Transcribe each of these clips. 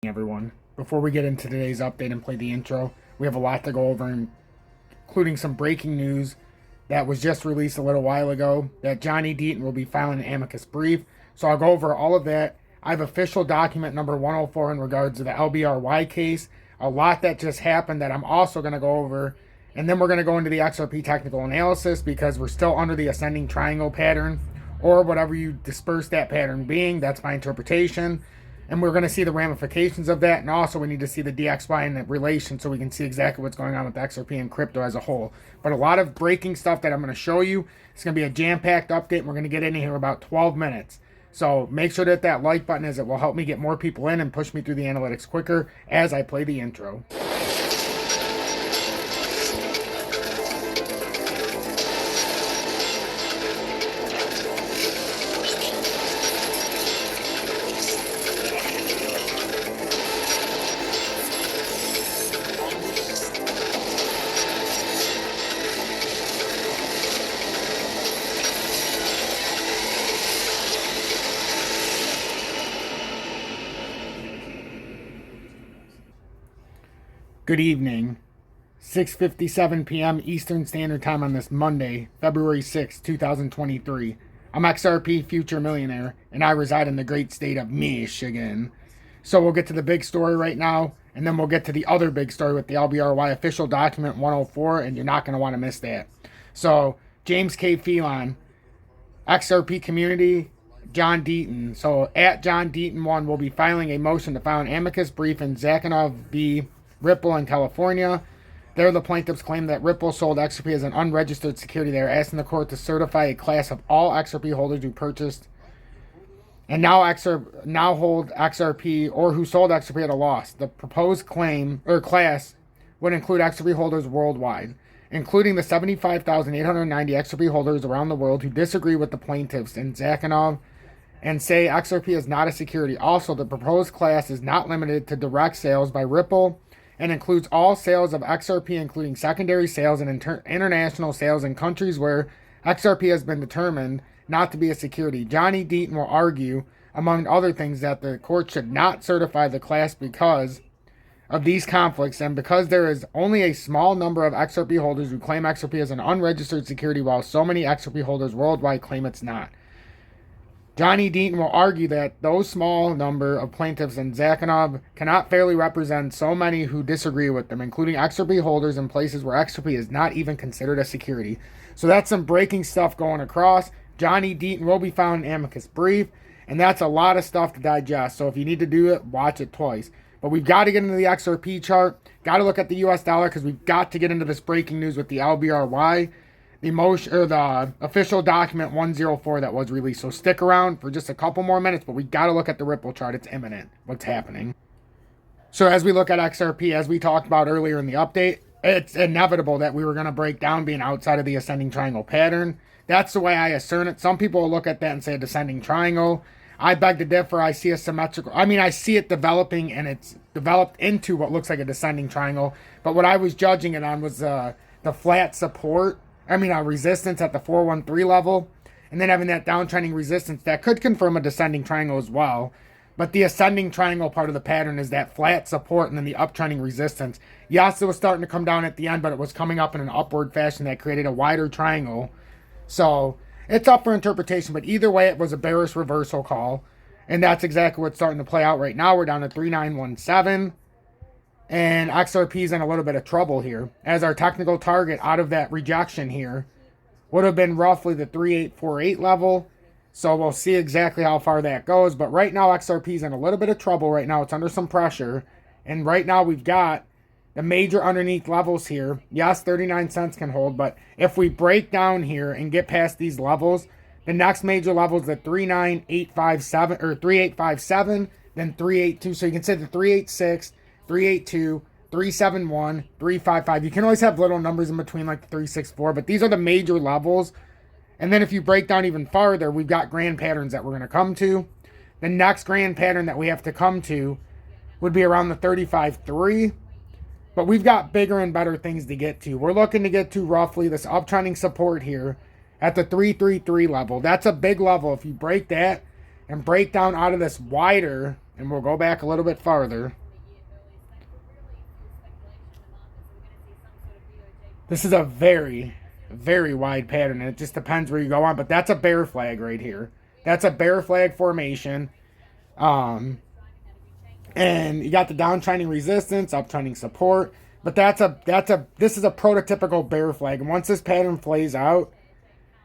Everyone, before we get into today's update and play the intro, we have a lot to go over, including some breaking news that was just released a little while ago that Johnny Deaton will be filing an amicus brief. So I'll go over all of that. I have official document number 104 in regards to the LBRY case. A lot that just happened that I'm also going to go over. And then we're going to go into the XRP technical analysis because we're still under the ascending triangle pattern, or whatever you disperse that pattern being. That's my interpretation. And we're going to see the ramifications of that. And also we need to see the DXY and the relation so we can see exactly what's going on with XRP and crypto as a whole. But a lot of breaking stuff that I'm going to show you. It's going to be a jam-packed update. And we're going to get in here in about 12 minutes. So make sure to hit that like button, as it will help me get more people in and push me through the analytics quicker as I play the intro. Good evening, 6:57 p.m. Eastern Standard Time on this Monday, February 6, 2023. I'm XRP Future Millionaire, and I reside in the great state of Michigan. So we'll get to the big story right now, and then we'll get to the other big story with the LBRY official document 104, and you're not going to want to miss that. So, James K. Phelan, XRP community, John Deaton. So, at John Deaton 1 will be filing a motion to file an amicus brief in Zakhanov v. Ripple in California. There, the plaintiffs claim that Ripple sold XRP as an unregistered security. They are asking the court to certify a class of all XRP holders who purchased and now hold XRP or who sold XRP at a loss. The proposed claim or class would include XRP holders worldwide, including the 75,890 XRP holders around the world who disagree with the plaintiffs in Zakhanov and say XRP is not a security. Also, the proposed class is not limited to direct sales by Ripple and includes all sales of XRP, including secondary sales and international sales in countries where XRP has been determined not to be a security. Johnny Deaton will argue, among other things, that the court should not certify the class because of these conflicts and because there is only a small number of XRP holders who claim XRP as an unregistered security, while so many XRP holders worldwide claim it's not. Johnny Deaton will argue that those small number of plaintiffs in Zakhanov cannot fairly represent so many who disagree with them, including XRP holders in places where XRP is not even considered a security. So that's some breaking stuff going across. Johnny Deaton will be filing an amicus brief, and that's a lot of stuff to digest. So if you need to do it, watch it twice. But we've got to get into the XRP chart. Got to look at the US dollar because we've got to get into this breaking news with the LBRY. The official document 104 that was released. So stick around for just a couple more minutes, but we got to look at the Ripple chart. It's imminent. What's happening? So as we look at XRP, as we talked about earlier in the update, it's inevitable that we were going to break down being outside of the ascending triangle pattern. That's the way I assert it. Some people will look at that and say a descending triangle. I beg to differ. I see a symmetrical. I see it developing, and it's developed into what looks like a descending triangle. But what I was judging it on was the flat support. Resistance at the 413 level, and then having that downtrending resistance that could confirm a descending triangle as well. But the ascending triangle part of the pattern is that flat support and then the uptrending resistance. Yes, it was starting to come down at the end, but it was coming up in an upward fashion that created a wider triangle. So it's up for interpretation, but either way, it was a bearish reversal call, and that's exactly what's starting to play out right now. We're down to 3917. And XRP is in a little bit of trouble here, as our technical target out of that rejection here would have been roughly the 3848 level. So we'll see exactly how far that goes. But right now, XRP is in a little bit of trouble right now. It's under some pressure. And right now, we've got the major underneath levels here. Yes, 39 cents can hold. But if we break down here and get past these levels, the next major level is the 39857 or 3857, then 382. So you can say the 386. 382, 371, 355. You can always have little numbers in between like the 364, but these are the major levels. And then if you break down even farther, we've got grand patterns that we're going to come to. The next grand pattern that we have to come to would be around the 35.3. But we've got bigger and better things to get to. We're looking to get to roughly this uptrending support here at the 333 level. That's a big level. If you break that and break down out of this wider and we'll go back a little bit farther. This is a very, very wide pattern, and it just depends where you go on. But that's a bear flag right here. That's a bear flag formation. And you got the downtrending resistance, uptrending support. But this is a prototypical bear flag. And once this pattern plays out,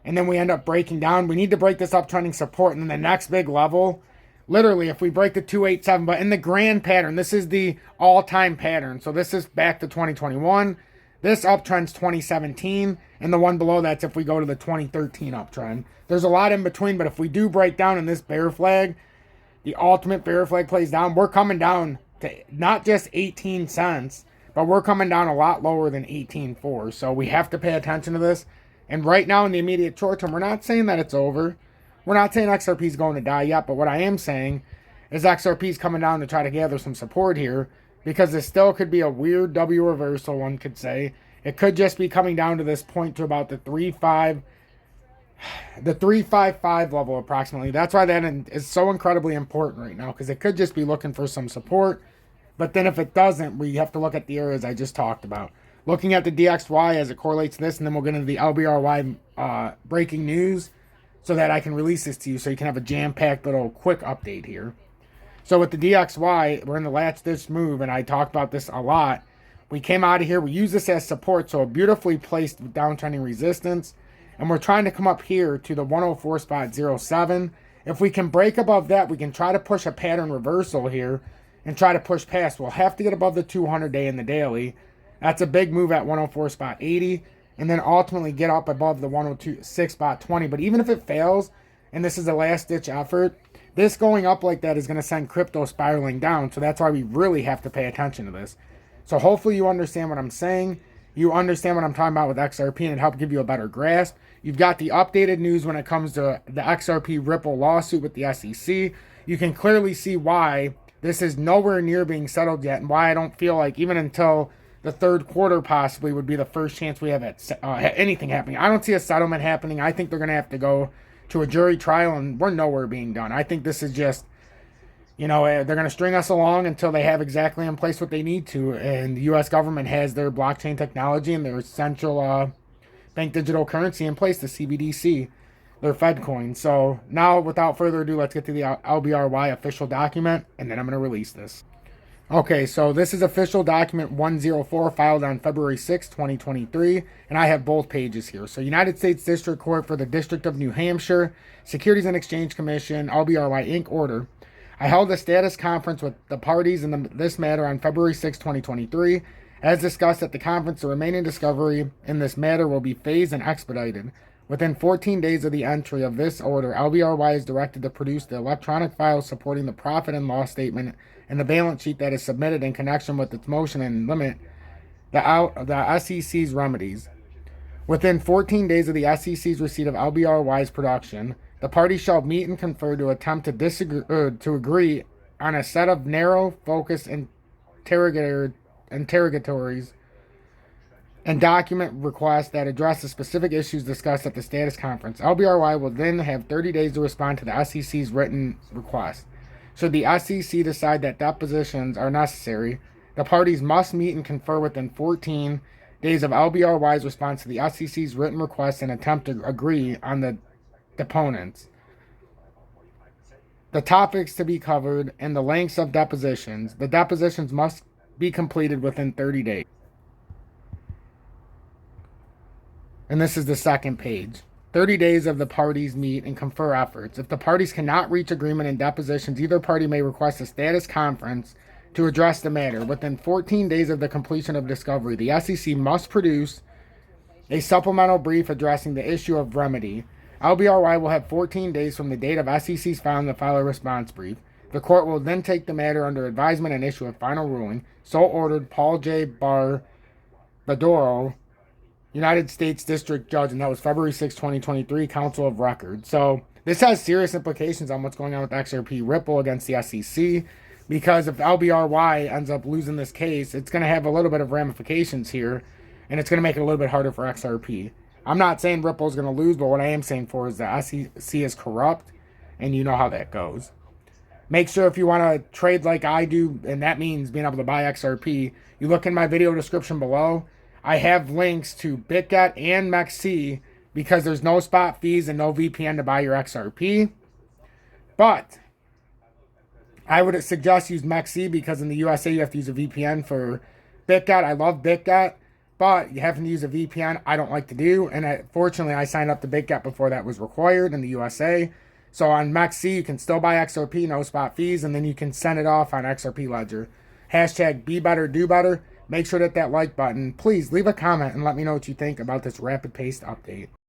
and then we end up breaking down, we need to break this uptrending support, and then the next big level, literally, if we break the 287, but in the grand pattern, this is the all-time pattern. So this is back to 2021. This uptrend's 2017, and the one below that's if we go to the 2013 uptrend. There's a lot in between, but if we do break down in this bear flag, the ultimate bear flag plays down, we're coming down to not just 18 cents, but we're coming down a lot lower than 18.4. So we have to pay attention to this. And right now in the immediate short term, we're not saying that it's over. We're not saying XRP is going to die yet, but what I am saying is XRP is coming down to try to gather some support here, because this still could be a weird W reversal, one could say. It could just be coming down to this point to about the 355 level approximately. That's why that is so incredibly important right now, because it could just be looking for some support. But then if it doesn't, we have to look at the areas I just talked about. Looking at the DXY as it correlates to this, and then we'll get into the LBRY breaking news so that I can release this to you so you can have a jam-packed little quick update here. So with the DXY, we're in the latch ditch move, and I talked about this a lot. We came out of here, we use this as support, so a beautifully placed downtrending resistance, and we're trying to come up here to the 104.07. If we can break above that, we can try to push a pattern reversal here and try to push past. We'll have to get above the 200-day in the daily. That's a big move at 104.80, and then ultimately get up above the 106.20. But even if it fails, and this is a last-ditch effort, this going up like that is going to send crypto spiraling down. So that's why we really have to pay attention to this. So hopefully you understand what I'm saying. You understand what I'm talking about with XRP, and it helped give you a better grasp. You've got the updated news when it comes to the XRP Ripple lawsuit with the SEC. You can clearly see why this is nowhere near being settled yet, and why I don't feel like even until the third quarter possibly would be the first chance we have at anything happening. I don't see a settlement happening. I think they're going to have to go to a jury trial, and we're nowhere being done. I think this is just, they're going to string us along until they have exactly in place what they need to. And the U.S. government has their blockchain technology and their central bank digital currency in place, the CBDC, their Fed coin. So now, without further ado, let's get to the LBRY official document, and then I'm going to release this. Okay, so this is official document 104 filed on February 6, 2023, and I have both pages here. So United States District Court for the District of New Hampshire, Securities and Exchange Commission, LBRY Inc. order. I held a status conference with the parties in this matter on February 6, 2023. As discussed at the conference, the remaining discovery in this matter will be phased and expedited. Within 14 days of the entry of this order, LBRY is directed to produce the electronic files supporting the profit and loss statement and the balance sheet that is submitted in connection with its motion and limit the SEC's remedies. Within 14 days of the SEC's receipt of LBRY's production, the parties shall meet and confer to attempt to agree on a set of narrow, focused interrogatories and document requests that address the specific issues discussed at the status conference. LBRY will then have 30 days to respond to the SEC's written request. Should the SEC decide that depositions are necessary, the parties must meet and confer within 14 days of LBRY's response to the SEC's written request and attempt to agree on the deponents, the topics to be covered, and the lengths of depositions. The depositions must be completed within 30 days. And this is the second page. 30 days of the parties meet and confer efforts. If the parties cannot reach agreement in depositions, either party may request a status conference to address the matter. Within 14 days of the completion of discovery, the SEC must produce a supplemental brief addressing the issue of remedy. LBRY will have 14 days from the date of SEC's filing to file a response brief. The court will then take the matter under advisement and issue a final ruling. So ordered, Paul J. Barbadoro, United States District Judge, and that was February 6, 2023, Counsel of Record. So this has serious implications on what's going on with XRP Ripple against the SEC, because if LBRY ends up losing this case, it's going to have a little bit of ramifications here, and it's going to make it a little bit harder for XRP. I'm not saying Ripple is going to lose, but what I am saying for is the SEC is corrupt, and you know how that goes. Make sure if you want to trade like I do, and that means being able to buy XRP, you look in my video description below. I have links to BitGet and MEXC because there's no spot fees and no VPN to buy your XRP. But I would suggest use MEXC because in the USA you have to use a VPN for BitGet. I love BitGet, but you having to use a VPN I don't like to do. And fortunately, I signed up to BitGet before that was required in the USA. So on MEXC, you can still buy XRP, no spot fees, and then you can send it off on XRP Ledger. Hashtag be better, do better. Make sure to hit that like button. Please leave a comment and let me know what you think about this rapid paced update.